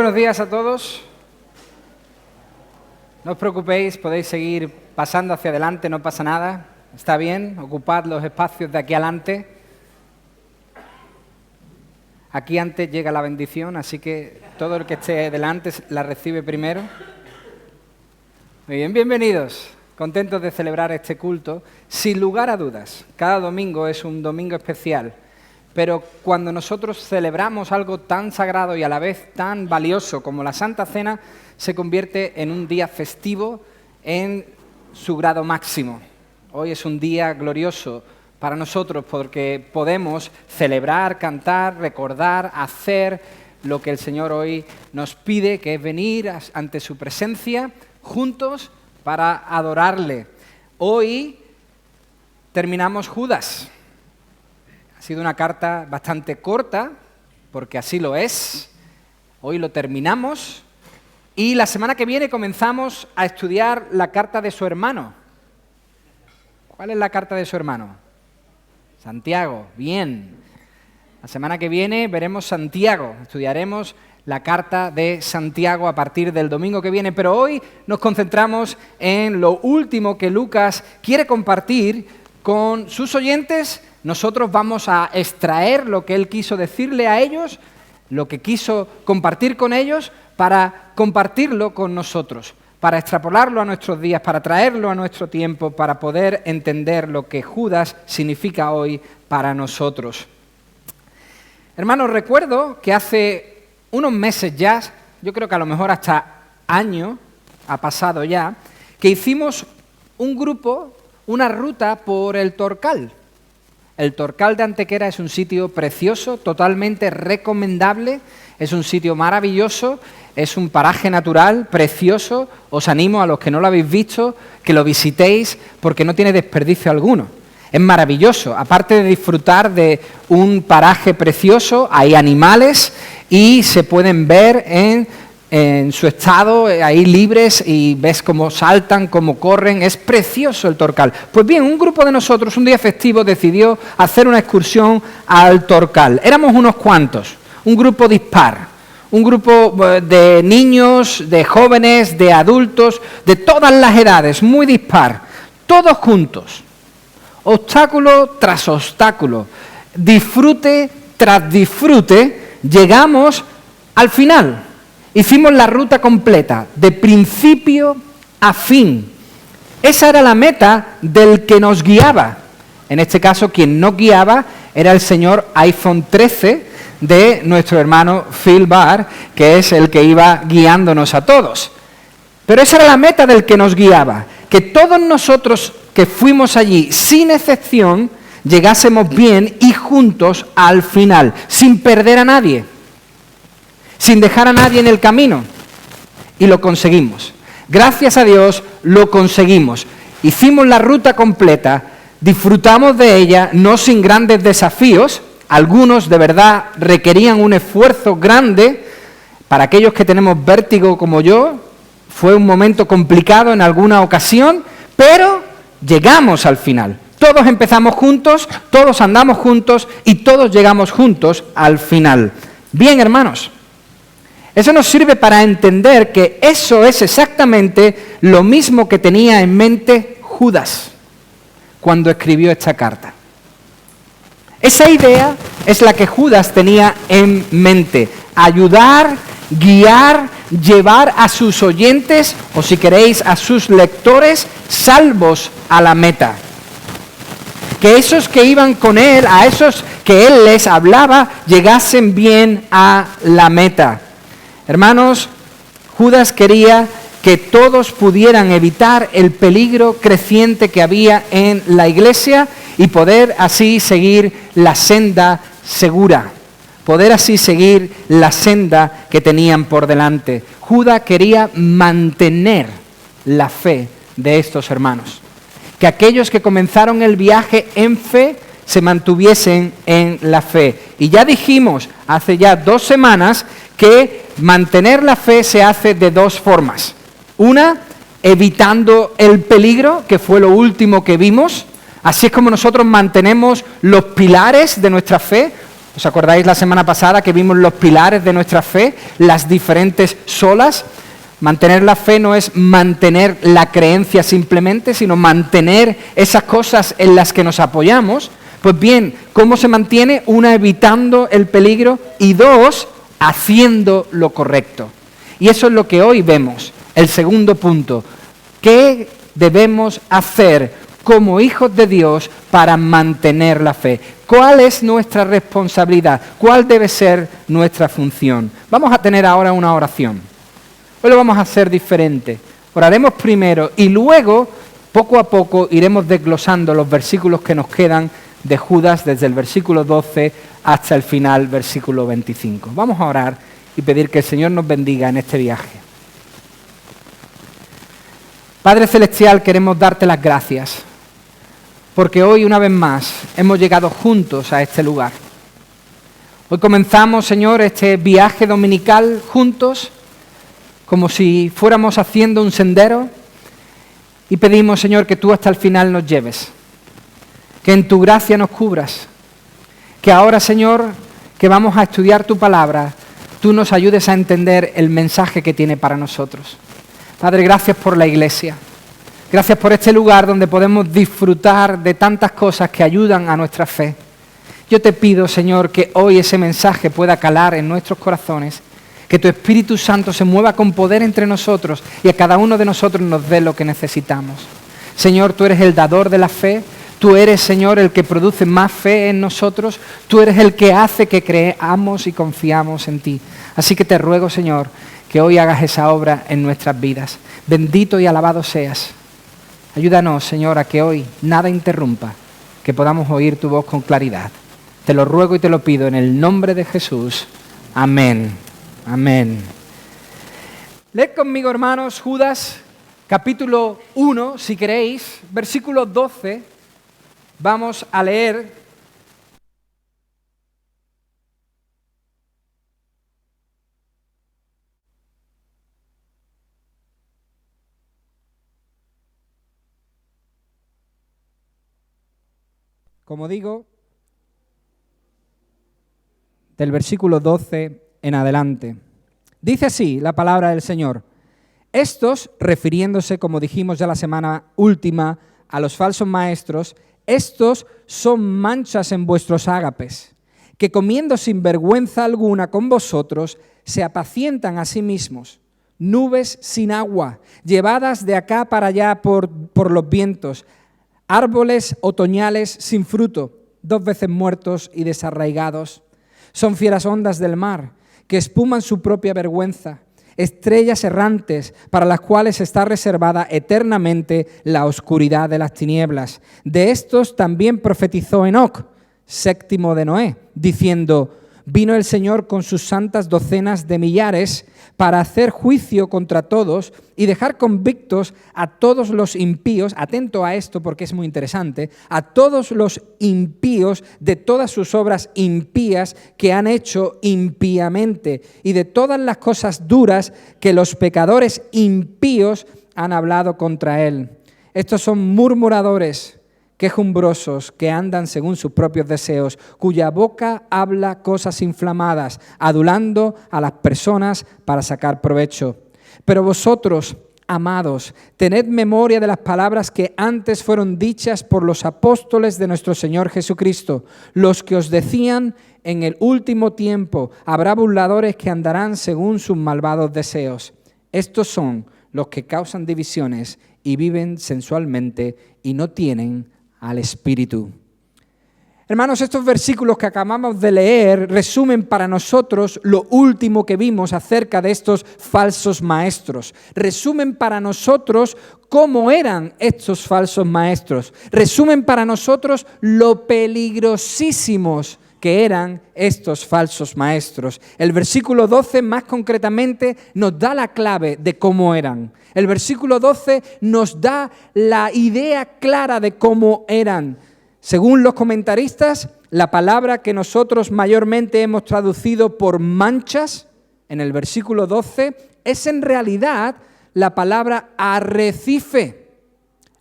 buenos días a todos. No os preocupéis, podéis seguir pasando hacia adelante, no pasa nada. Está bien, ocupad los espacios de aquí adelante. Aquí antes llega la bendición, así que todo el que esté delante la recibe primero. Muy bien, bienvenidos. Contentos de celebrar este culto. Sin lugar a dudas, cada domingo es un domingo especial. Pero cuando nosotros celebramos algo tan sagrado y a la vez tan valioso como la Santa Cena, se convierte en un día festivo en su grado máximo. Hoy es un día glorioso para nosotros porque podemos celebrar, cantar, recordar, hacer lo que el Señor hoy nos pide, que es venir ante su presencia juntos para adorarle. Hoy terminamos Judas. Ha sido una carta bastante corta, porque así lo es. Hoy lo terminamos y la semana que viene comenzamos a estudiar la carta de su hermano. ¿Cuál es la carta de su hermano? Santiago, bien. La semana que viene veremos Santiago, estudiaremos la carta de Santiago a partir del domingo que viene, pero hoy nos concentramos en lo último que Lucas quiere compartir con sus oyentes. Nosotros vamos a extraer lo que él quiso decirle a ellos, lo que quiso compartir con ellos, para compartirlo con nosotros, para extrapolarlo a nuestros días, para traerlo a nuestro tiempo, para poder entender lo que Judas significa hoy para nosotros. Hermanos, recuerdo que hace unos meses ya, yo creo que a lo mejor hasta año ha pasado ya, que hicimos un grupo, una ruta por el Torcal. El Torcal de Antequera es un sitio precioso, totalmente recomendable, es un sitio maravilloso, es un paraje natural precioso. Os animo a los que no lo habéis visto que lo visitéis porque no tiene desperdicio alguno. Es maravilloso, aparte de disfrutar de un paraje precioso, hay animales y se pueden ver en su estado, ahí libres, y ves cómo saltan, cómo corren, es precioso el Torcal. Pues bien, un grupo de nosotros, un día festivo, decidió hacer una excursión al Torcal. Éramos unos cuantos, un grupo dispar, un grupo de niños, de jóvenes, de adultos, de todas las edades, muy dispar, todos juntos. Obstáculo tras obstáculo, disfrute tras disfrute, llegamos al final. Hicimos la ruta completa, de principio a fin. Esa era la meta del que nos guiaba. En este caso, quien nos guiaba era el señor iPhone 13 de nuestro hermano Phil Barr, que es el que iba guiándonos a todos. Pero esa era la meta del que nos guiaba, que todos nosotros que fuimos allí, sin excepción, llegásemos bien y juntos al final, sin perder a nadie, sin dejar a nadie en el camino. Y lo conseguimos. Gracias a Dios lo conseguimos. Hicimos la ruta completa, disfrutamos de ella, no sin grandes desafíos. Algunos de verdad requerían un esfuerzo grande. Para aquellos que tenemos vértigo como yo, fue un momento complicado en alguna ocasión, pero llegamos al final. Todos empezamos juntos, todos andamos juntos y todos llegamos juntos al final. Bien, hermanos, eso nos sirve para entender que eso es exactamente lo mismo que tenía en mente Judas cuando escribió esta carta. Esa idea es la que Judas tenía en mente: ayudar, guiar, llevar a sus oyentes, o si queréis, a sus lectores, salvos a la meta. Que esos que iban con él, a esos que él les hablaba, llegasen bien a la meta. Hermanos, Judas quería que todos pudieran evitar el peligro creciente que había en la iglesia y poder así seguir la senda segura, poder así seguir la senda que tenían por delante. Judas quería mantener la fe de estos hermanos, que aquellos que comenzaron el viaje en fe se mantuviesen en la fe. Y ya dijimos hace ya 2 semanas que mantener la fe se hace de 2 formas. Una, evitando el peligro, que fue lo último que vimos. Así es como nosotros mantenemos los pilares de nuestra fe. ¿Os acordáis la semana pasada que vimos los pilares de nuestra fe, las diferentes solas? Mantener la fe no es mantener la creencia simplemente, sino mantener esas cosas en las que nos apoyamos. Pues bien, ¿cómo se mantiene? Una, evitando el peligro, y dos, haciendo lo correcto. Y eso es lo que hoy vemos, el segundo punto. ¿Qué debemos hacer como hijos de Dios para mantener la fe? ¿Cuál es nuestra responsabilidad? ¿Cuál debe ser nuestra función? Vamos a tener ahora una oración. Hoy lo vamos a hacer diferente. Oraremos primero y luego, poco a poco, iremos desglosando los versículos que nos quedan de Judas desde el versículo 12 hasta el final, versículo 25. Vamos a orar y pedir que el Señor nos bendiga en este viaje. Padre Celestial, queremos darte las gracias, porque hoy una vez más hemos llegado juntos a este lugar. Hoy comenzamos, Señor, este viaje dominical juntos, como si fuéramos haciendo un sendero, y pedimos, Señor, que tú hasta el final nos lleves, que en tu gracia nos cubras, que ahora, Señor, que vamos a estudiar tu palabra, tú nos ayudes a entender el mensaje que tiene para nosotros. Padre, gracias por la iglesia, gracias por este lugar donde podemos disfrutar de tantas cosas que ayudan a nuestra fe. Yo te pido, Señor, que hoy ese mensaje pueda calar en nuestros corazones, que tu Espíritu Santo se mueva con poder entre nosotros y a cada uno de nosotros nos dé lo que necesitamos. Señor, tú eres el dador de la fe, tú eres, Señor, el que produce más fe en nosotros, tú eres el que hace que creamos y confiamos en ti. Así que te ruego, Señor, que hoy hagas esa obra en nuestras vidas. Bendito y alabado seas. Ayúdanos, Señor, a que hoy nada interrumpa, que podamos oír tu voz con claridad. Te lo ruego y te lo pido en el nombre de Jesús. Amén. Amén. Leed conmigo, hermanos, Judas, capítulo 1, si queréis, versículo 12. Vamos a leer. Como digo, del versículo 12 en adelante. Dice así la palabra del Señor. Estos, refiriéndose, como dijimos ya la semana última, a los falsos maestros, estos son manchas en vuestros ágapes, que comiendo sin vergüenza alguna con vosotros, se apacientan a sí mismos, nubes sin agua, llevadas de acá para allá por los vientos, árboles otoñales sin fruto, 2 veces muertos y desarraigados. Son fieras ondas del mar, que espuman su propia vergüenza, estrellas errantes para las cuales está reservada eternamente la oscuridad de las tinieblas. De estos también profetizó Enoc, séptimo de Noé, diciendo: vino el Señor con sus santas docenas de millares para hacer juicio contra todos y dejar convictos a todos los impíos, atento a esto porque es muy interesante, a todos los impíos de todas sus obras impías que han hecho impíamente y de todas las cosas duras que los pecadores impíos han hablado contra él. Estos son murmuradores, quejumbrosos, que andan según sus propios deseos, cuya boca habla cosas inflamadas, adulando a las personas para sacar provecho. Pero vosotros, amados, tened memoria de las palabras que antes fueron dichas por los apóstoles de nuestro Señor Jesucristo, los que os decían: en el último tiempo habrá burladores que andarán según sus malvados deseos. Estos son los que causan divisiones y viven sensualmente y no tienen al Espíritu. Hermanos, estos versículos que acabamos de leer resumen para nosotros lo último que vimos acerca de estos falsos maestros. Resumen para nosotros cómo eran estos falsos maestros. Resumen para nosotros lo peligrosísimos que eran estos falsos maestros. El versículo 12 más concretamente nos da la clave de cómo eran. El versículo 12 nos da la idea clara de cómo eran. Según los comentaristas, la palabra que nosotros mayormente hemos traducido por manchas, en el versículo 12, es en realidad la palabra arrecife.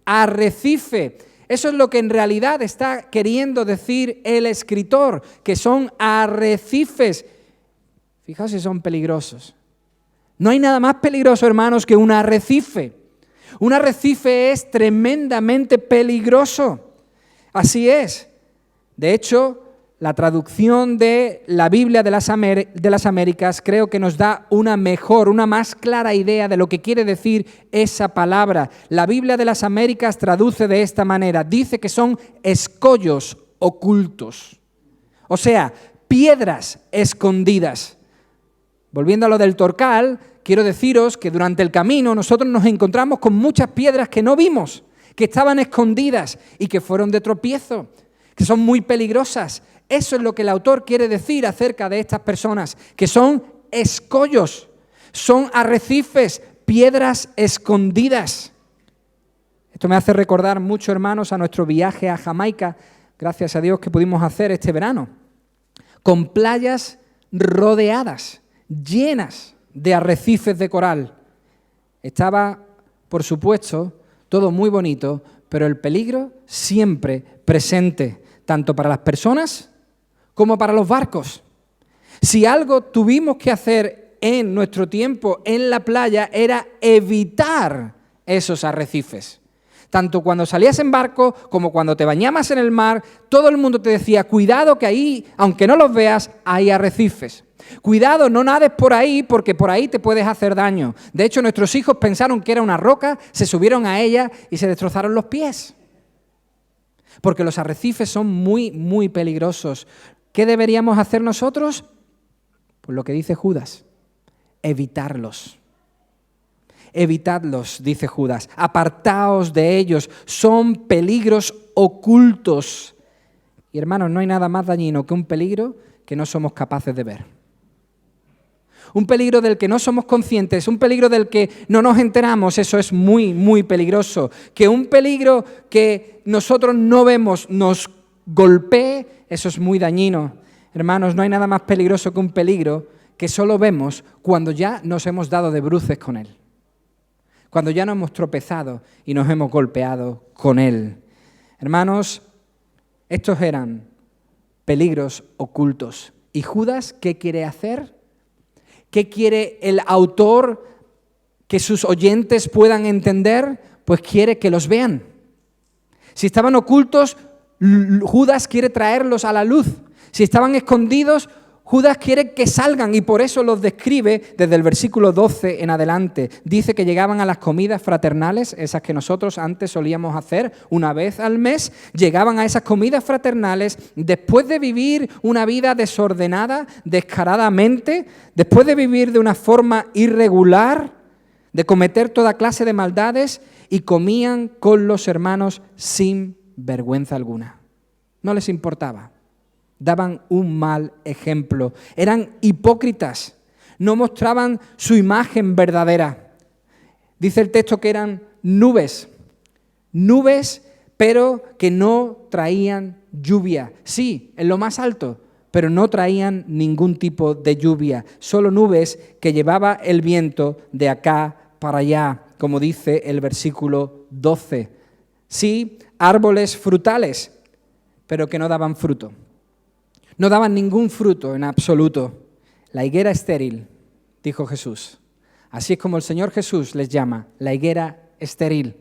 Arrecife. Eso es lo que en realidad está queriendo decir el escritor, que son arrecifes. Fijaos si son peligrosos. No hay nada más peligroso, hermanos, que un arrecife. Un arrecife es tremendamente peligroso. Así es. De hecho, la traducción de la Biblia de las Américas creo que nos da una mejor, una más clara idea de lo que quiere decir esa palabra. La Biblia de las Américas traduce de esta manera, dice que son escollos ocultos, o sea, piedras escondidas. Volviendo a lo del Torcal, quiero deciros que durante el camino nosotros nos encontramos con muchas piedras que no vimos, que estaban escondidas y que fueron de tropiezo, que son muy peligrosas. Eso es lo que el autor quiere decir acerca de estas personas, que son escollos, son arrecifes, piedras escondidas. Esto me hace recordar mucho, hermanos, a nuestro viaje a Jamaica, gracias a Dios que pudimos hacer este verano, con playas rodeadas, llenas de arrecifes de coral. Estaba, por supuesto, todo muy bonito, pero el peligro siempre presente, tanto para las personas como para los barcos. Si algo tuvimos que hacer en nuestro tiempo en la playa era evitar esos arrecifes. Tanto cuando salías en barco como cuando te bañabas en el mar, todo el mundo te decía, cuidado que ahí, aunque no los veas, hay arrecifes. Cuidado, no nades por ahí porque por ahí te puedes hacer daño. De hecho, nuestros hijos pensaron que era una roca, se subieron a ella y se destrozaron los pies. Porque los arrecifes son muy, muy peligrosos. ¿Qué deberíamos hacer nosotros? Pues lo que dice Judas, evitarlos. Evitadlos, dice Judas, apartaos de ellos, son peligros ocultos. Y hermanos, no hay nada más dañino que un peligro que no somos capaces de ver. Un peligro del que no somos conscientes, un peligro del que no nos enteramos, eso es muy, muy peligroso. Que un peligro que nosotros no vemos nos golpee, eso es muy dañino. Hermanos, no hay nada más peligroso que un peligro que solo vemos cuando ya nos hemos dado de bruces con él. Cuando ya nos hemos tropezado y nos hemos golpeado con él. Hermanos, estos eran peligros ocultos. ¿Y Judas qué quiere hacer? ¿Qué quiere el autor que sus oyentes puedan entender? Pues quiere que los vean. Si estaban ocultos, Judas quiere traerlos a la luz. Si estaban escondidos, Judas quiere que salgan y por eso los describe desde el versículo 12 en adelante. Dice que llegaban a las comidas fraternales, esas que nosotros antes solíamos hacer una vez al mes. Llegaban a esas comidas fraternales después de vivir una vida desordenada, descaradamente, después de vivir de una forma irregular, de cometer toda clase de maldades, y comían con los hermanos sin vergüenza alguna. No les importaba. Daban un mal ejemplo. Eran hipócritas. No mostraban su imagen verdadera. Dice el texto que eran nubes. Nubes, pero que no traían lluvia. Sí, en lo más alto, pero no traían ningún tipo de lluvia. Solo nubes que llevaba el viento de acá para allá, como dice el versículo 12. Sí, árboles frutales, pero que no daban fruto. No daban ningún fruto en absoluto. La higuera estéril, dijo Jesús. Así es como el Señor Jesús les llama, la higuera estéril,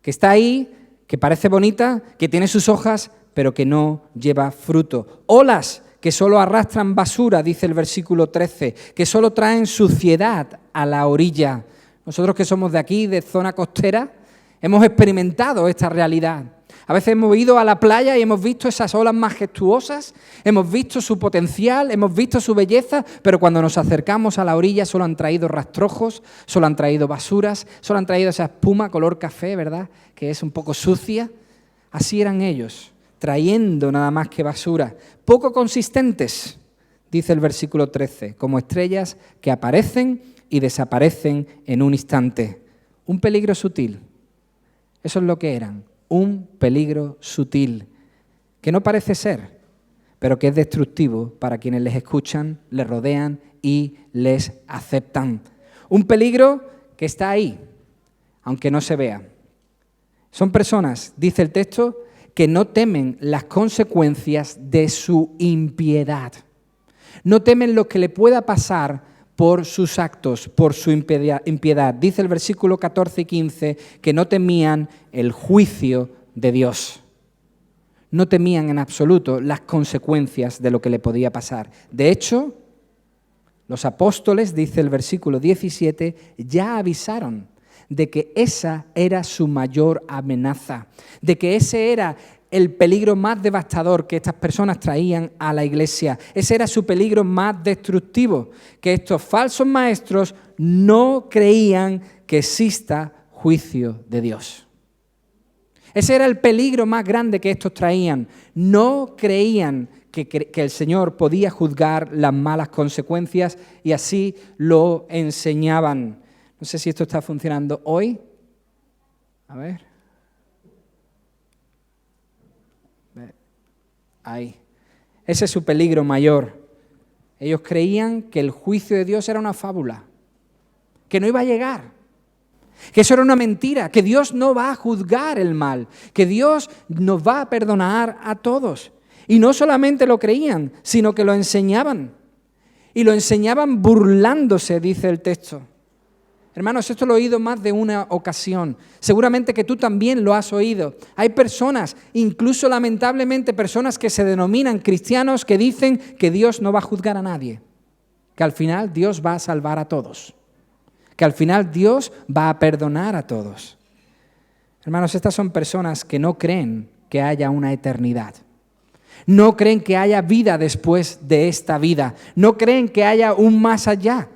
que está ahí, que parece bonita, que tiene sus hojas, pero que no lleva fruto. Olas que solo arrastran basura, dice el versículo 13, que solo traen suciedad a la orilla. Nosotros que somos de aquí, de zona costera, hemos experimentado esta realidad. A veces hemos ido a la playa y hemos visto esas olas majestuosas, hemos visto su potencial, hemos visto su belleza, pero cuando nos acercamos a la orilla solo han traído rastrojos, solo han traído basuras, solo han traído esa espuma color café, ¿verdad?, que es un poco sucia. Así eran ellos, trayendo nada más que basura, poco consistentes, dice el versículo 13, como estrellas que aparecen y desaparecen en un instante. Un peligro sutil, eso es lo que eran. Un peligro sutil, que no parece ser, pero que es destructivo para quienes les escuchan, les rodean y les aceptan. Un peligro que está ahí, aunque no se vea. Son personas, dice el texto, que no temen las consecuencias de su impiedad. No temen lo que le pueda pasar por sus actos, por su impiedad. Dice el versículo 14 y 15 que no temían el juicio de Dios. No temían en absoluto las consecuencias de lo que le podía pasar. De hecho, los apóstoles, dice el versículo 17, ya avisaron de que esa era su mayor amenaza, de que ese era el peligro más devastador que estas personas traían a la iglesia. Ese era su peligro más destructivo, que estos falsos maestros no creían que exista juicio de Dios. Ese era el peligro más grande que estos traían. No creían que el Señor podía juzgar las malas consecuencias y así lo enseñaban. No sé si esto está funcionando hoy. A ver. Ahí. Ese es su peligro mayor. Ellos creían que el juicio de Dios era una fábula, que no iba a llegar, que eso era una mentira, que Dios no va a juzgar el mal, que Dios nos va a perdonar a todos. Y no solamente lo creían, sino que lo enseñaban. Y lo enseñaban burlándose, dice el texto. Hermanos, esto lo he oído más de una ocasión. Seguramente que tú también lo has oído. Hay personas, incluso lamentablemente personas que se denominan cristianos, que dicen que Dios no va a juzgar a nadie, que al final Dios va a salvar a todos, que al final Dios va a perdonar a todos. Hermanos, estas son personas que no creen que haya una eternidad. No creen que haya vida después de esta vida. No creen que haya un más allá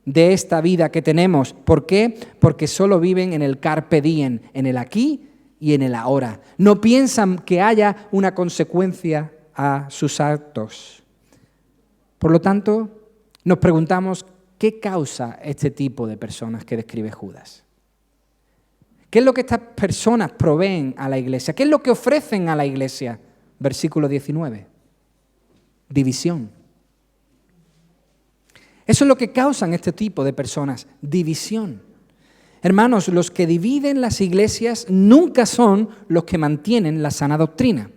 de esta vida que tenemos. ¿Por qué? Porque solo viven en el carpe diem, en el aquí y en el ahora. No piensan que haya una consecuencia a sus actos. Por lo tanto, nos preguntamos, ¿qué causa este tipo de personas que describe Judas? ¿Qué es lo que estas personas proveen a la iglesia? ¿Qué es lo que ofrecen a la iglesia? Versículo 19. División. Eso es lo que causan este tipo de personas, división. Hermanos, los que dividen las iglesias nunca son los que mantienen la sana doctrina.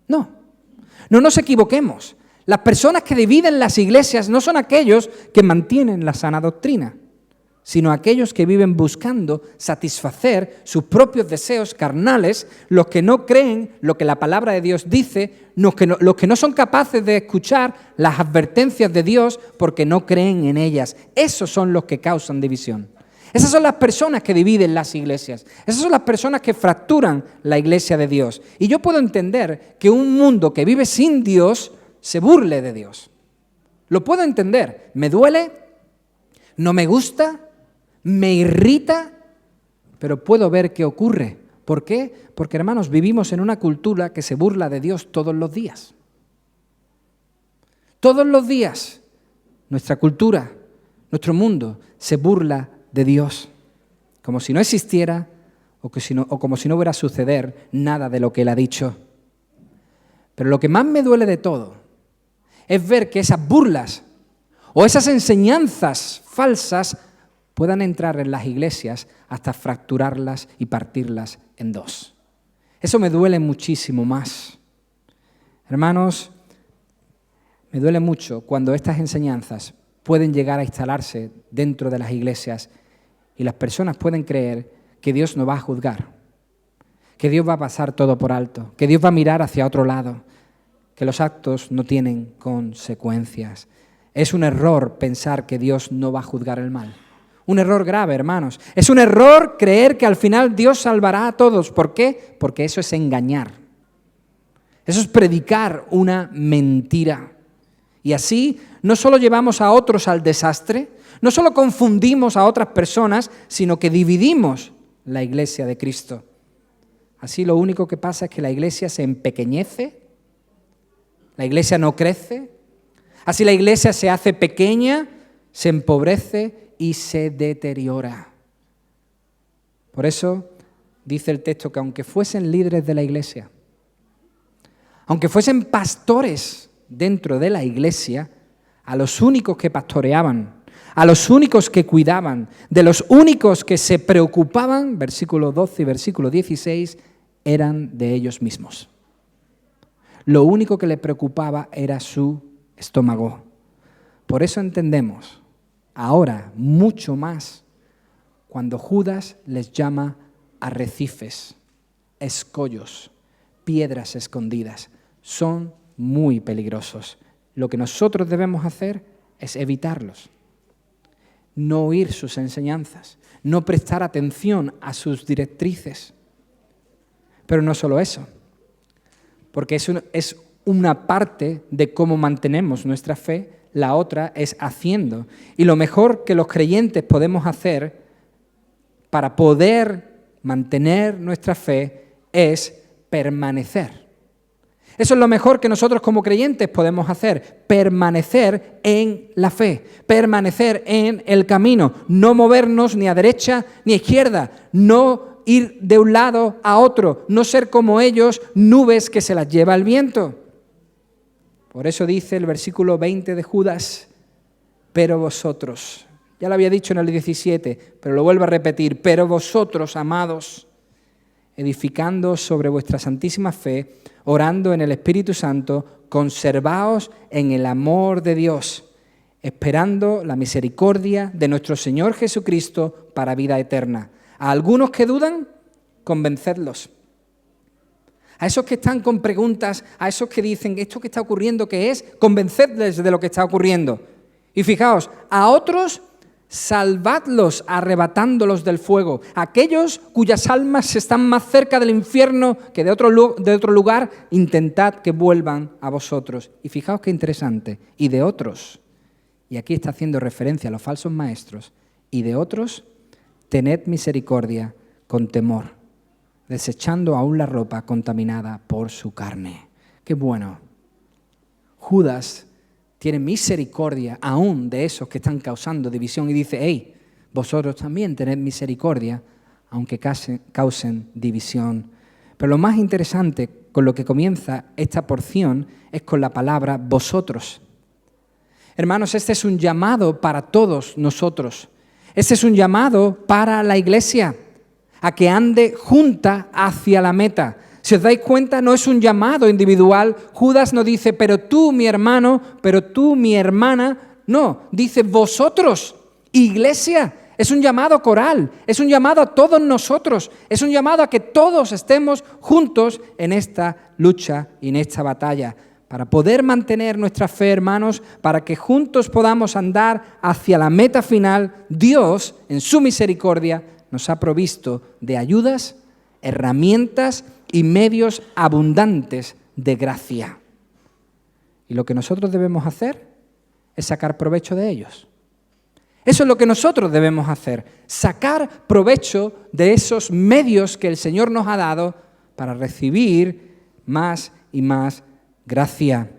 No nos equivoquemos. Las personas que dividen las iglesias no son aquellos que mantienen la sana doctrina, sino aquellos que viven buscando satisfacer sus propios deseos carnales, los que no creen lo que la palabra de Dios dice, los que no son capaces de escuchar las advertencias de Dios porque no creen en ellas. Esos son los que causan división. Esas son las personas que dividen las iglesias. Esas son las personas que fracturan la iglesia de Dios. Y yo puedo entender que un mundo que vive sin Dios se burle de Dios. Lo puedo entender. Me duele, no me gusta, me irrita, pero puedo ver qué ocurre. ¿Por qué? Porque, hermanos, vivimos en una cultura que se burla de Dios todos los días. Todos los días nuestra cultura, nuestro mundo se burla de Dios, como si no existiera o como si no hubiera suceder nada de lo que Él ha dicho. Pero lo que más me duele de todo es ver que esas burlas o esas enseñanzas falsas puedan entrar en las iglesias hasta fracturarlas y partirlas en dos. Eso me duele muchísimo más. Hermanos, me duele mucho cuando estas enseñanzas pueden llegar a instalarse dentro de las iglesias y las personas pueden creer que Dios no va a juzgar, que Dios va a pasar todo por alto, que Dios va a mirar hacia otro lado, que los actos no tienen consecuencias. Es un error pensar que Dios no va a juzgar el mal. Un error grave, hermanos. Es un error creer que al final Dios salvará a todos. ¿Por qué? Porque eso es engañar. Eso es predicar una mentira. Y así no solo llevamos a otros al desastre, no solo confundimos a otras personas, sino que dividimos la iglesia de Cristo. Así lo único que pasa es que la iglesia se empequeñece, la iglesia no crece, así la iglesia se hace pequeña, se empobrece y se deteriora. Por eso dice el texto que aunque fuesen líderes de la iglesia, aunque fuesen pastores dentro de la iglesia, a los únicos que pastoreaban, a los únicos que cuidaban, de los únicos que se preocupaban, versículo 12 y versículo 16, eran de ellos mismos. Lo único que le preocupaba era su estómago. Por eso entendemos ahora mucho más cuando Judas les llama arrecifes, escollos, piedras escondidas. Son muy peligrosos. Lo que nosotros debemos hacer es evitarlos, no oír sus enseñanzas, no prestar atención a sus directrices. Pero no solo eso, porque es una parte de cómo mantenemos nuestra fe, la otra es haciendo. Y lo mejor que los creyentes podemos hacer para poder mantener nuestra fe es permanecer. Eso es lo mejor que nosotros como creyentes podemos hacer, permanecer en la fe, permanecer en el camino, no movernos ni a derecha ni a izquierda, no ir de un lado a otro, no ser como ellos, nubes que se las lleva el viento. Por eso dice el versículo 20 de Judas, pero vosotros, ya lo había dicho en el 17, pero lo vuelvo a repetir, pero vosotros, amados, edificando sobre vuestra santísima fe, orando en el Espíritu Santo, conservaos en el amor de Dios, esperando la misericordia de nuestro Señor Jesucristo para vida eterna. A algunos que dudan, convencedlos. A esos que están con preguntas, a esos que dicen, ¿esto que está ocurriendo qué es? Convencedles de lo que está ocurriendo. Y fijaos, a otros, salvadlos arrebatándolos del fuego. Aquellos cuyas almas están más cerca del infierno que de otro lugar, intentad que vuelvan a vosotros. Y fijaos qué interesante. Y de otros, y aquí está haciendo referencia a los falsos maestros, y de otros, tened misericordia con temor, desechando aún la ropa contaminada por su carne. ¡Qué bueno! Judas tiene misericordia aún de esos que están causando división y dice, hey, vosotros también tened misericordia, aunque causen división. Pero lo más interesante con lo que comienza esta porción es con la palabra vosotros. Hermanos, este es un llamado para todos nosotros. Este es un llamado para la iglesia, a que ande junta hacia la meta. Si os dais cuenta, no es un llamado individual. Judas no dice, pero tú, mi hermano, pero tú, mi hermana. No, dice vosotros, iglesia. Es un llamado coral, es un llamado a todos nosotros, es un llamado a que todos estemos juntos en esta lucha y en esta batalla. Para poder mantener nuestra fe, hermanos, para que juntos podamos andar hacia la meta final, Dios, en su misericordia, nos ha provisto de ayudas, herramientas y medios abundantes de gracia. Y lo que nosotros debemos hacer es sacar provecho de ellos. Eso es lo que nosotros debemos hacer, sacar provecho de esos medios que el Señor nos ha dado para recibir más y más gracia.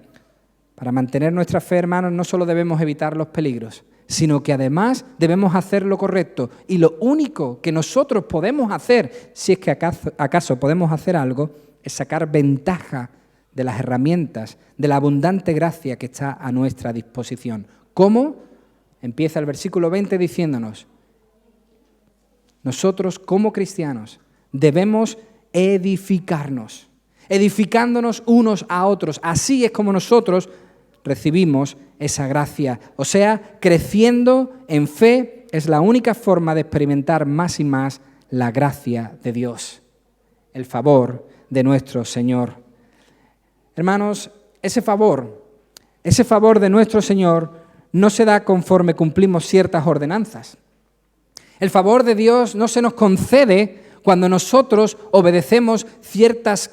Para mantener nuestra fe, hermanos, no solo debemos evitar los peligros, sino que además debemos hacer lo correcto. Y lo único que nosotros podemos hacer, si es que acaso podemos hacer algo, es sacar ventaja de las herramientas, de la abundante gracia que está a nuestra disposición. ¿Cómo? Empieza el versículo 20 diciéndonos, nosotros como cristianos debemos edificarnos, edificándonos unos a otros. Así es como nosotros recibimos esa gracia. O sea, creciendo en fe es la única forma de experimentar más y más la gracia de Dios, el favor de nuestro Señor. Hermanos, ese favor de nuestro Señor no se da conforme cumplimos ciertas ordenanzas. El favor de Dios no se nos concede cuando nosotros obedecemos ciertas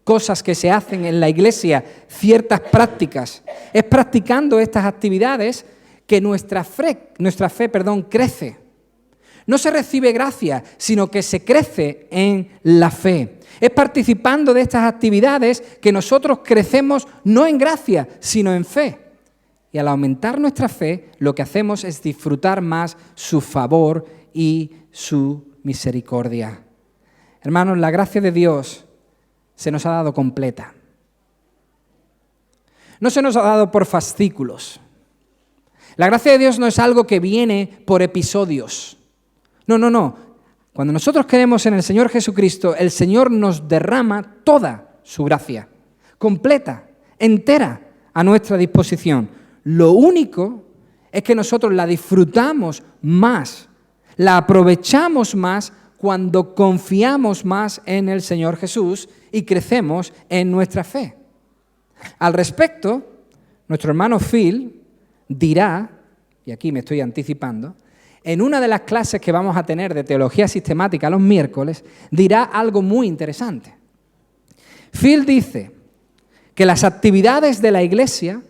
cosas que se hacen en la iglesia, ciertas prácticas. Es practicando estas actividades que nuestra fe, crece. No se recibe gracia, sino que se crece en la fe. Es participando de estas actividades que nosotros crecemos no en gracia, sino en fe. Y al aumentar nuestra fe, lo que hacemos es disfrutar más su favor y su misericordia. Hermanos, la gracia de Dios se nos ha dado completa. No se nos ha dado por fascículos. La gracia de Dios no es algo que viene por episodios. No. Cuando nosotros creemos en el Señor Jesucristo, el Señor nos derrama toda su gracia, completa, entera, a nuestra disposición. Lo único es que nosotros la disfrutamos más, la aprovechamos más cuando confiamos más en el Señor Jesús y crecemos en nuestra fe. Al respecto, nuestro hermano Phil dirá, y aquí me estoy anticipando, en una de las clases que vamos a tener de teología sistemática los miércoles, dirá algo muy interesante. Phil dice que las actividades de la Iglesia,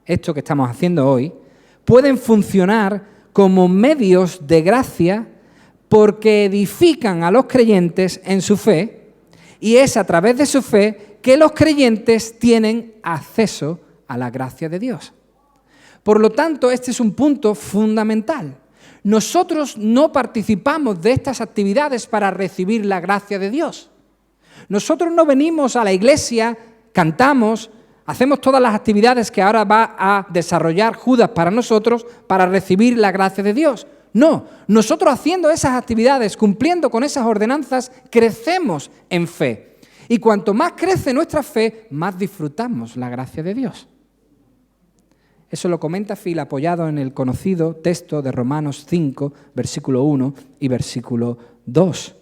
esto que estamos haciendo hoy, pueden funcionar como medios de gracia porque edifican a los creyentes en su fe, y es a través de su fe que los creyentes tienen acceso a la gracia de Dios. Por lo tanto, este es un punto fundamental. Nosotros no participamos de estas actividades para recibir la gracia de Dios. Nosotros no venimos a la iglesia, cantamos, hacemos todas las actividades que ahora va a desarrollar Judas para nosotros para recibir la gracia de Dios. No, nosotros haciendo esas actividades, cumpliendo con esas ordenanzas, crecemos en fe. Y cuanto más crece nuestra fe, más disfrutamos la gracia de Dios. Eso lo comenta Phil apoyado en el conocido texto de Romanos 5, versículo 1 y versículo 2,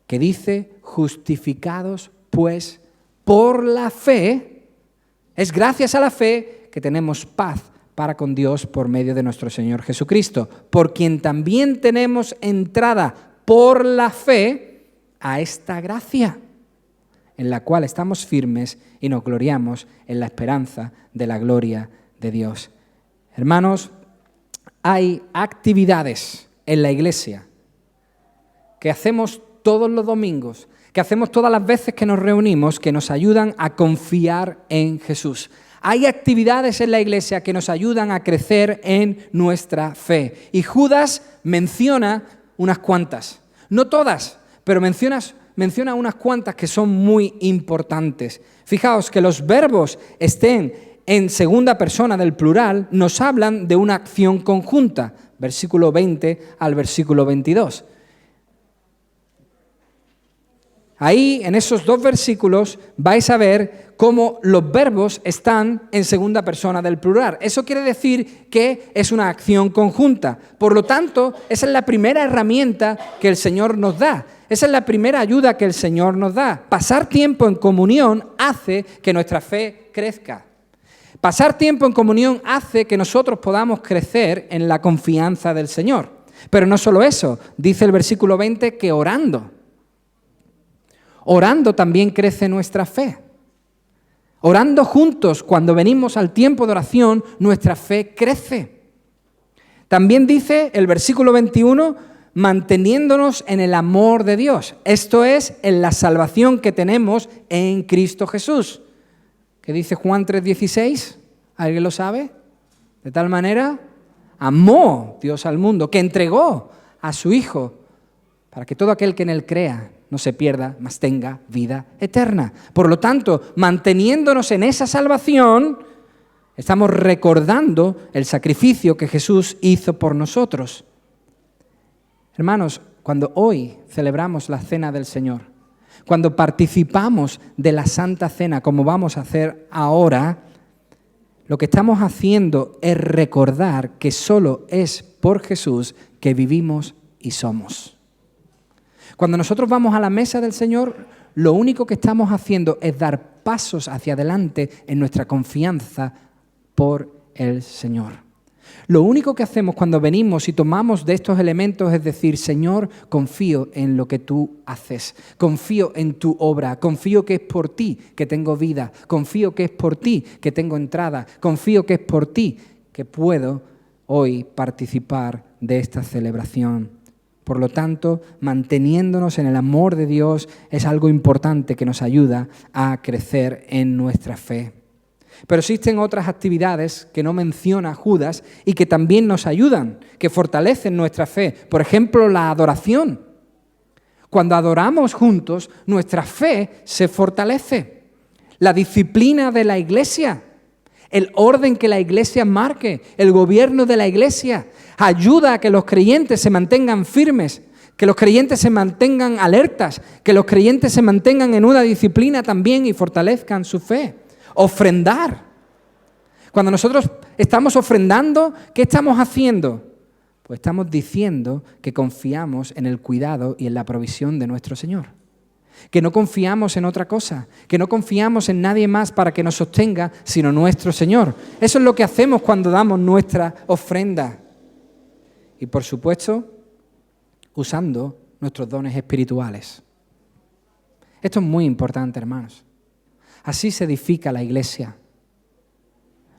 que dice, justificados pues por la fe, es gracias a la fe que tenemos paz para con Dios por medio de nuestro Señor Jesucristo, por quien también tenemos entrada por la fe a esta gracia, en la cual estamos firmes y nos gloriamos en la esperanza de la gloria de Dios. Hermanos, hay actividades en la iglesia que hacemos todos los domingos, que hacemos todas las veces que nos reunimos, que nos ayudan a confiar en Jesús. Hay actividades en la iglesia que nos ayudan a crecer en nuestra fe. Y Judas menciona unas cuantas, no todas, pero menciona unas cuantas que son muy importantes. Fijaos que los verbos estén en segunda persona del plural, nos hablan de una acción conjunta, versículo 20 al versículo 22. Ahí, en esos dos versículos, vais a ver cómo los verbos están en segunda persona del plural. Eso quiere decir que es una acción conjunta. Por lo tanto, esa es la primera herramienta que el Señor nos da. Esa es la primera ayuda que el Señor nos da. Pasar tiempo en comunión hace que nuestra fe crezca. Pasar tiempo en comunión hace que nosotros podamos crecer en la confianza del Señor. Pero no solo eso, dice el versículo 20 que orando también crece nuestra fe. Orando juntos, cuando venimos al tiempo de oración, nuestra fe crece. También dice el versículo 21, manteniéndonos en el amor de Dios. Esto es, en la salvación que tenemos en Cristo Jesús. ¿Qué dice Juan 3:16? ¿Alguien lo sabe? De tal manera, amó Dios al mundo, que entregó a su Hijo, para que todo aquel que en Él crea no se pierda, mas tenga vida eterna. Por lo tanto, manteniéndonos en esa salvación, estamos recordando el sacrificio que Jesús hizo por nosotros. Hermanos, cuando hoy celebramos la Cena del Señor, cuando participamos de la Santa Cena, como vamos a hacer ahora, lo que estamos haciendo es recordar que solo es por Jesús que vivimos y somos. Cuando nosotros vamos a la mesa del Señor, lo único que estamos haciendo es dar pasos hacia adelante en nuestra confianza por el Señor. Lo único que hacemos cuando venimos y tomamos de estos elementos es decir, Señor, confío en lo que tú haces, confío en tu obra, confío que es por ti que tengo vida, confío que es por ti que tengo entrada, confío que es por ti que puedo hoy participar de esta celebración. Por lo tanto, manteniéndonos en el amor de Dios es algo importante que nos ayuda a crecer en nuestra fe. Pero existen otras actividades que no menciona Judas y que también nos ayudan, que fortalecen nuestra fe. Por ejemplo, la adoración. Cuando adoramos juntos, nuestra fe se fortalece. La disciplina de la iglesia. el orden que la Iglesia marque, el gobierno de la Iglesia. Ayuda a que los creyentes se mantengan firmes, que los creyentes se mantengan alertas, que los creyentes se mantengan en una disciplina también y fortalezcan su fe. Ofrendar. Cuando nosotros estamos ofrendando, ¿qué estamos haciendo? Pues estamos diciendo que confiamos en el cuidado y en la provisión de nuestro Señor. Que no confiamos en otra cosa, que no confiamos en nadie más para que nos sostenga, sino nuestro Señor. Eso es lo que hacemos cuando damos nuestra ofrenda. Y por supuesto, usando nuestros dones espirituales. Esto es muy importante, hermanos. Así se edifica la iglesia.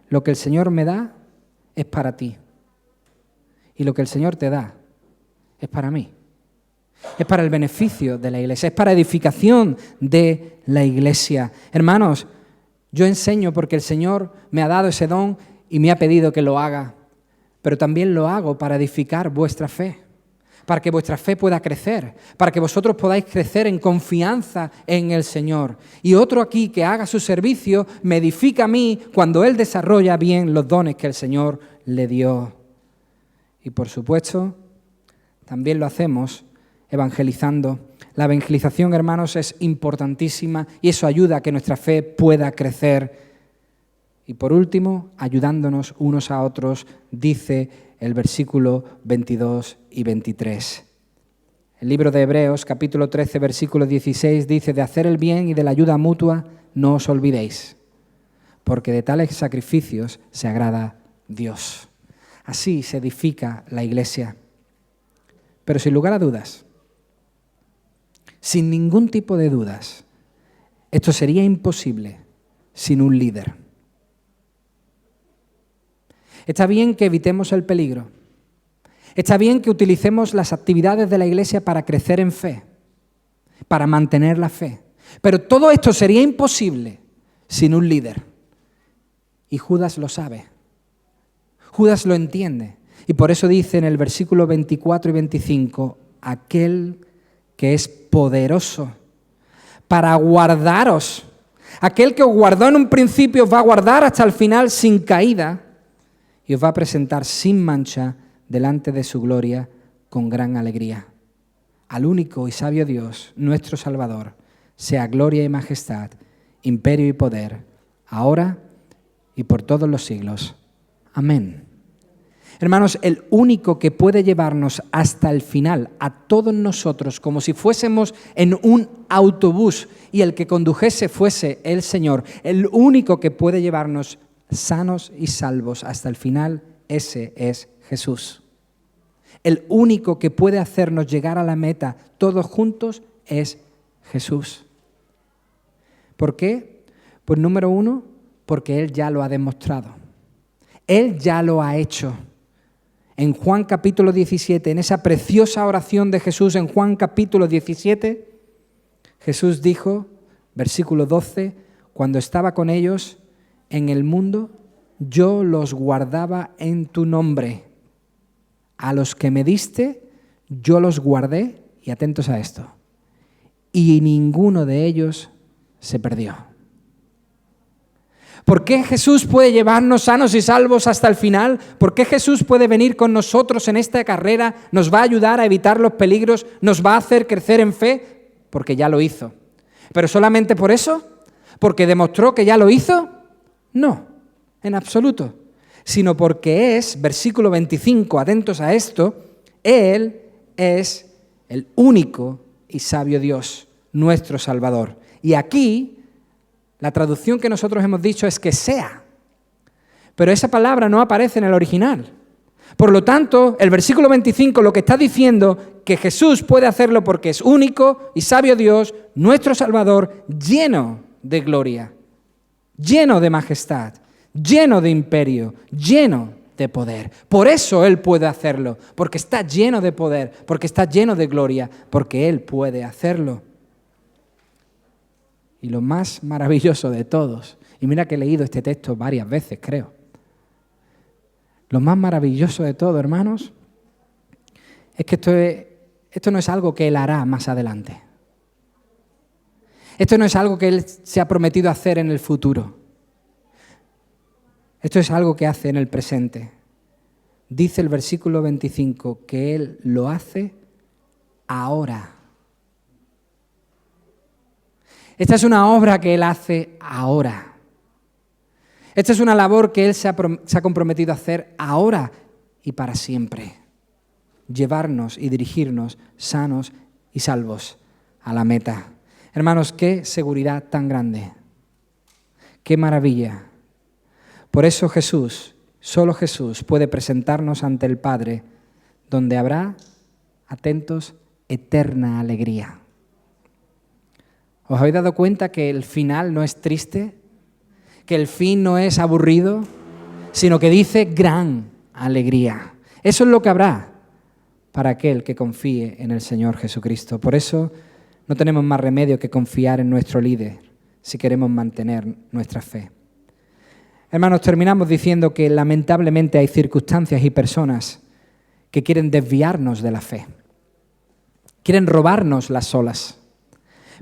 Lo que el Señor me da es para ti. Y lo que el Señor te da es para mí. Es para el beneficio de la iglesia, es para edificación de la iglesia. Hermanos, yo enseño porque el Señor me ha dado ese don y me ha pedido que lo haga, pero también lo hago para edificar vuestra fe, para que vuestra fe pueda crecer, para que vosotros podáis crecer en confianza en el Señor. Y otro aquí que haga su servicio me edifica a mí cuando Él desarrolla bien los dones que el Señor le dio. Y por supuesto, también lo hacemos evangelizando. La evangelización, hermanos, es importantísima y eso ayuda a que nuestra fe pueda crecer. Y por último, ayudándonos unos a otros, dice el versículo 22 y 23. El libro de Hebreos, capítulo 13, versículo 16, dice: de hacer el bien y de la ayuda mutua no os olvidéis, porque de tales sacrificios se agrada Dios. Así se edifica la iglesia. Pero sin lugar a dudas, sin ningún tipo de dudas, esto sería imposible sin un líder. Está bien que evitemos el peligro. Está bien que utilicemos las actividades de la iglesia para crecer en fe, para mantener la fe. Pero todo esto sería imposible sin un líder. Y Judas lo sabe. Judas lo entiende. Y por eso dice en el versículo 24 y 25, aquel que es poderoso para guardaros, aquel que os guardó en un principio os va a guardar hasta el final sin caída y os va a presentar sin mancha delante de su gloria con gran alegría. Al único y sabio Dios, nuestro Salvador, sea gloria y majestad, imperio y poder, ahora y por todos los siglos. Amén. Hermanos, el único que puede llevarnos hasta el final, a todos nosotros, como si fuésemos en un autobús y el que condujese fuese el Señor, el único que puede llevarnos sanos y salvos hasta el final, ese es Jesús. El único que puede hacernos llegar a la meta todos juntos es Jesús. ¿Por qué? Pues número uno, porque Él ya lo ha demostrado. Él ya lo ha hecho. En Juan capítulo 17, en esa preciosa oración de Jesús, en Juan capítulo 17, Jesús dijo, versículo 12, cuando estaba con ellos en el mundo, yo los guardaba en tu nombre. A los que me diste, yo los guardé, y atentos a esto, y ninguno de ellos se perdió. ¿Por qué Jesús puede llevarnos sanos y salvos hasta el final? ¿Por qué Jesús puede venir con nosotros en esta carrera? ¿Nos va a ayudar a evitar los peligros? ¿Nos va a hacer crecer en fe? Porque ya lo hizo. ¿Pero solamente por eso? ¿Porque demostró que ya lo hizo? No, en absoluto. Sino porque es, versículo 25, atentos a esto, Él es el único y sabio Dios, nuestro Salvador. Y aquí la traducción que nosotros hemos dicho es que sea, pero esa palabra no aparece en el original. Por lo tanto, el versículo 25 lo que está diciendo que Jesús puede hacerlo porque es único y sabio Dios, nuestro Salvador, lleno de gloria, lleno de majestad, lleno de imperio, lleno de poder. Por eso Él puede hacerlo, porque está lleno de poder, porque está lleno de gloria, porque Él puede hacerlo. Y lo más maravilloso de todos, y mira que he leído este texto varias veces, creo. Lo más maravilloso de todo, hermanos, es que esto no es algo que Él hará más adelante. Esto no es algo que Él se ha prometido hacer en el futuro. Esto es algo que hace en el presente. Dice el versículo 25 que Él lo hace ahora. Esta es una obra que Él hace ahora. Esta es una labor que Él se ha comprometido a hacer ahora y para siempre. Llevarnos y dirigirnos sanos y salvos a la meta. Hermanos, qué seguridad tan grande. Qué maravilla. Por eso Jesús, solo Jesús, puede presentarnos ante el Padre, donde habrá, atentos, eterna alegría. ¿Os habéis dado cuenta que el final no es triste? Que el fin no es aburrido, sino que dice gran alegría. Eso es lo que habrá para aquel que confíe en el Señor Jesucristo. Por eso no tenemos más remedio que confiar en nuestro líder si queremos mantener nuestra fe. Hermanos, terminamos diciendo que lamentablemente hay circunstancias y personas que quieren desviarnos de la fe. Quieren robarnos las olas.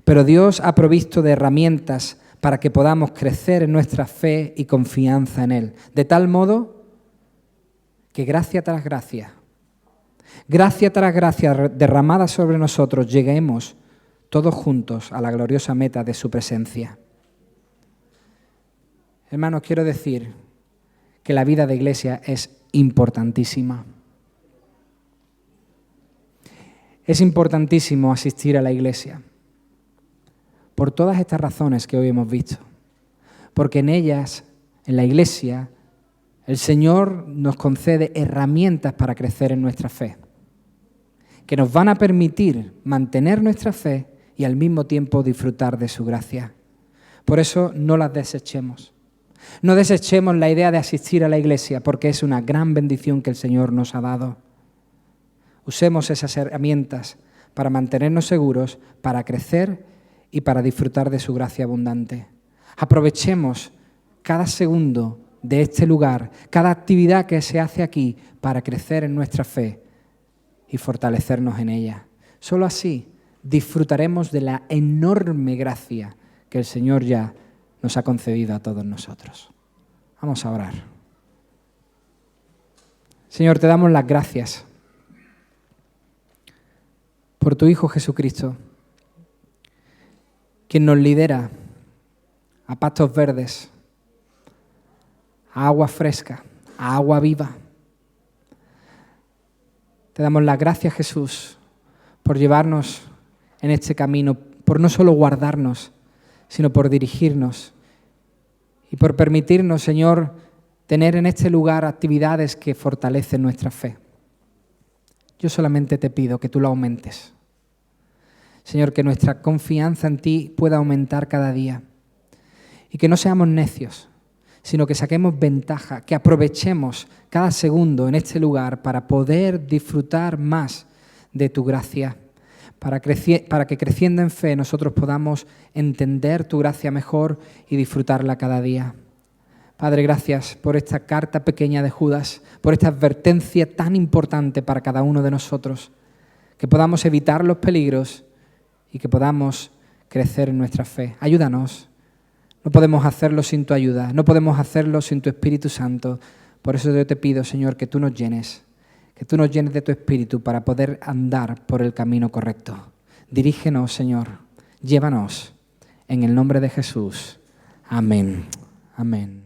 Pero Dios ha provisto de herramientas para que podamos crecer en nuestra fe y confianza en Él. De tal modo que gracia tras gracia derramada sobre nosotros, lleguemos todos juntos a la gloriosa meta de su presencia. Hermanos, quiero decir que la vida de iglesia es importantísima. Es importantísimo asistir a la iglesia. Por todas estas razones que hoy hemos visto. Porque en ellas, en la iglesia, el Señor nos concede herramientas para crecer en nuestra fe, que nos van a permitir mantener nuestra fe y al mismo tiempo disfrutar de su gracia. Por eso no las desechemos. No desechemos la idea de asistir a la iglesia, porque es una gran bendición que el Señor nos ha dado. Usemos esas herramientas para mantenernos seguros, para crecer y para disfrutar de su gracia abundante. Aprovechemos cada segundo de este lugar, cada actividad que se hace aquí para crecer en nuestra fe y fortalecernos en ella. Solo así disfrutaremos de la enorme gracia que el Señor ya nos ha concedido a todos nosotros. Vamos a orar. Señor, te damos las gracias por tu Hijo Jesucristo, quien nos lidera a pastos verdes, a agua fresca, a agua viva. Te damos las gracias, Jesús, por llevarnos en este camino, por no solo guardarnos, sino por dirigirnos y por permitirnos, Señor, tener en este lugar actividades que fortalecen nuestra fe. Yo solamente te pido que tú la aumentes. Señor, que nuestra confianza en ti pueda aumentar cada día y que no seamos necios, sino que saquemos ventaja, que aprovechemos cada segundo en este lugar para poder disfrutar más de tu gracia, para que creciendo en fe nosotros podamos entender tu gracia mejor y disfrutarla cada día. Padre, gracias por esta carta pequeña de Judas, por esta advertencia tan importante para cada uno de nosotros, que podamos evitar los peligros y que podamos crecer en nuestra fe. Ayúdanos. No podemos hacerlo sin tu ayuda, no podemos hacerlo sin tu Espíritu Santo. Por eso yo te pido, Señor, que tú nos llenes de tu Espíritu para poder andar por el camino correcto. Dirígenos, Señor, llévanos en el nombre de Jesús. Amén. Amén.